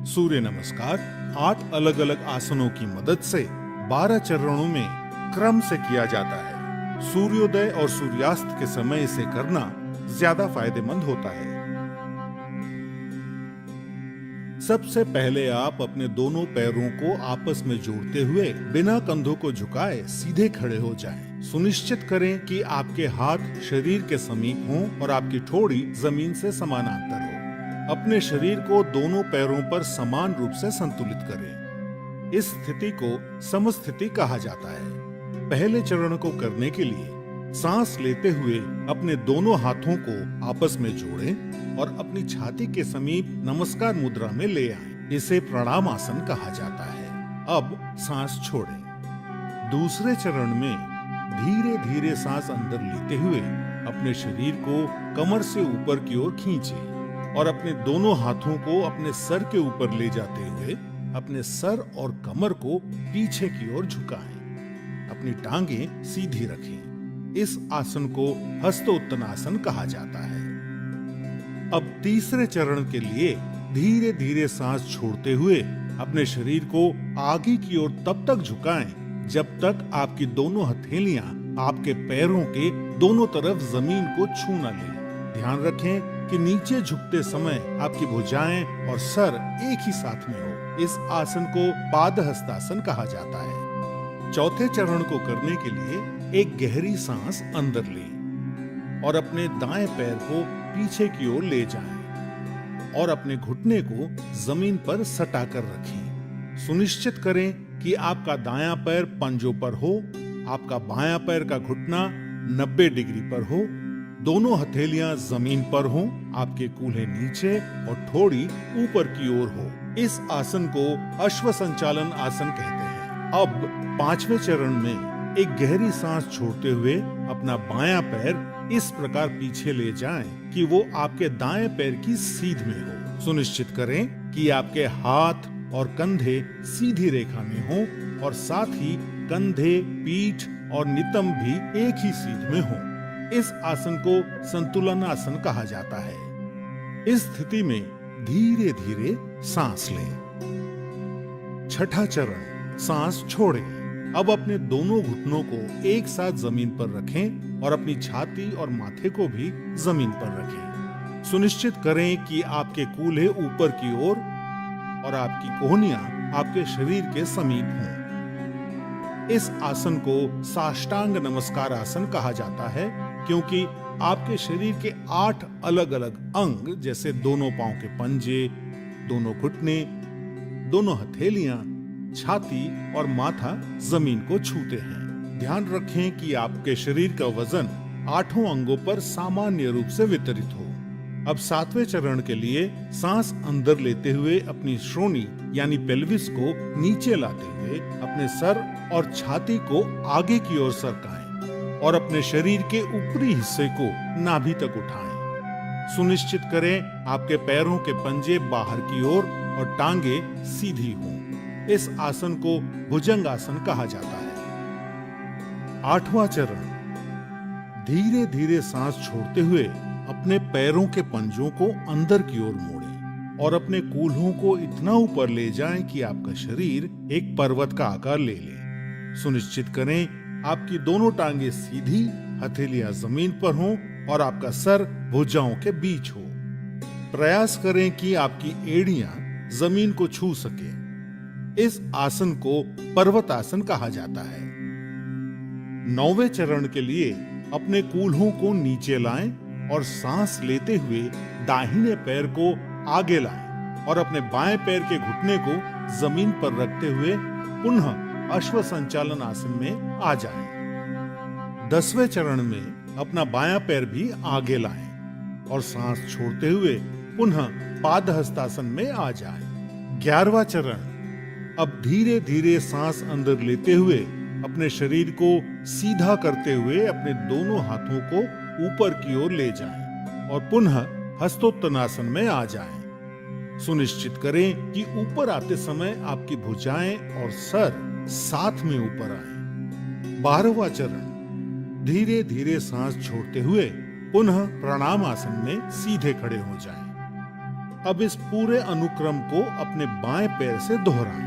सूर्य नमस्कार 8 अलग अलग आसनों की मदद से 12 चरणों में क्रम से किया जाता है। सूर्योदय और सूर्यास्त के समय इसे करना ज्यादा फायदेमंद होता है। सबसे पहले आप अपने दोनों पैरों को आपस में जोड़ते हुए बिना कंधों को झुकाए सीधे खड़े हो जाएं। सुनिश्चित करें कि आपके हाथ शरीर के समीप हों और आपकी ठोड़ी जमीन से समानांतर हो। अपने शरीर को दोनों पैरों पर समान रूप से संतुलित करें। इस स्थिति को समस्थिति कहा जाता है। पहले चरण को करने के लिए सांस लेते हुए अपने दोनों हाथों को आपस में जोड़ें और अपनी छाती के समीप नमस्कार मुद्रा में ले आएं। इसे प्रणाम आसन कहा जाता है। अब सांस छोड़ें। दूसरे चरण में धीरे धीरे सांस अंदर लेते हुए अपने शरीर को कमर से ऊपर की ओर खींचें और अपने दोनों हाथों को अपने सर के ऊपर ले जाते हुए अपने सर और कमर को पीछे की ओर झुकाएं। अपनी टांगें सीधी रखें। इस आसन को हस्तोत्तनासन कहा जाता है। अब तीसरे चरण के लिए धीरे धीरे सांस छोड़ते हुए अपने शरीर को आगे की ओर तब तक झुकाएं जब तक आपकी दोनों हथेलियां आपके पैरों के दोनों तरफ जमीन को छू न लें। ध्यान रखें कि नीचे झुकते समय आपकी भुजाएं और सर एक ही साथ में हो। इस आसन को पादहस्तासन कहा जाता है। चौथे चरण को करने के लिए एक गहरी सांस अंदर लें और अपने दाएं पैर को पीछे की ओर ले जाएं और अपने घुटने को जमीन पर सटा कर रखें। सुनिश्चित करें कि आपका दायां पैर पंजों पर हो, आपका बायां पैर का घुटना 90 डिग्री पर हो, दोनों हथेलियां जमीन पर हों, आपके कूल्हे नीचे और ठोड़ी ऊपर की ओर हो। इस आसन को अश्व संचालन आसन कहते हैं। अब पांचवें चरण में एक गहरी सांस छोड़ते हुए अपना बायां पैर इस प्रकार पीछे ले जाएं कि वो आपके दाएं पैर की सीध में हो। सुनिश्चित करें कि आपके हाथ और कंधे सीधी रेखा में हों और साथ ही कंधे, पीठ और नितंब भी एक ही सीध में हों। इस आसन को संतुलन आसन कहा जाता है। इस स्थिति में धीरे धीरे सांस लें। छठा चरण, सांस छोड़ें। अब अपने दोनों घुटनों को एक साथ जमीन पर रखें और अपनी छाती और माथे को भी जमीन पर रखें। सुनिश्चित करें कि आपके कूल्हे ऊपर की ओर और आपकी कोहनियां आपके शरीर के समीप हों। इस आसन को साष्टांग नमस्कार आसन कहा जाता है क्योंकि आपके शरीर के 8 अलग अलग अंग जैसे दोनों पांव के पंजे, दोनों घुटने, दोनों हथेलियां, छाती और माथा जमीन को छूते हैं। ध्यान रखें कि आपके शरीर का वजन 8 अंगों पर सामान्य रूप से वितरित हो। अब 7वें चरण के लिए सांस अंदर लेते हुए अपनी श्रोणी यानी पेल्विस को नीचे लाते हुए अपने सर और छाती को आगे की ओर सरकाएं और अपने शरीर के ऊपरी हिस्से को नाभि तक उठाएं। सुनिश्चित करें आपके पैरों के पंजे बाहर की ओर और टांगे सीधी हों। इस आसन को भुजंग आसन कहा जाता है। 8वां चरण, धीरे धीरे सांस छोड़ते हुए अपने पैरों के पंजों को अंदर की ओर मोड़ें और अपने कूल्हों को इतना ऊपर ले जाएं कि आपका शरीर एक पर्वत का आकार ले ले। सुनिश्चित करें आपकी दोनों टांगे सीधी, हथेलियां जमीन पर हों और आपका सर भुजाओं के बीच हो। प्रयास करें कि आपकी एड़ियां जमीन को छू सके। इस आसन को पर्वत आसन कहा जाता है। 9वें चरण के लिए अपने कूल्हों को नीचे लाएं और सांस लेते हुए दाहिने पैर को आगे लाएं और अपने बाएं पैर के घुटने को जमीन पर रखते हुए पुनः अश्व संचालन आसन में आ जाएं। 10वें चरण में अपना बायां पैर भी आगे लाएं और सांस छोड़ते हुए पुनः पादहस्तासन में आ जाएं। 11वां चरण, अब धीरे धीरे सांस अंदर लेते हुए अपने शरीर को सीधा करते हुए अपने दोनों हाथों को ऊपर की ओर ले जाएं और पुनः हस्तोत्तनासन में आ जाएं। सुनिश्चित करें कि ऊपर आते समय आपकी भुजाएं और सर साथ में ऊपर आए। 12वां चरण, धीरे धीरे सांस छोड़ते हुए पुनः प्रणाम आसन में सीधे खड़े हो जाएं। अब इस पूरे अनुक्रम को अपने बाएं पैर से दोहराएं।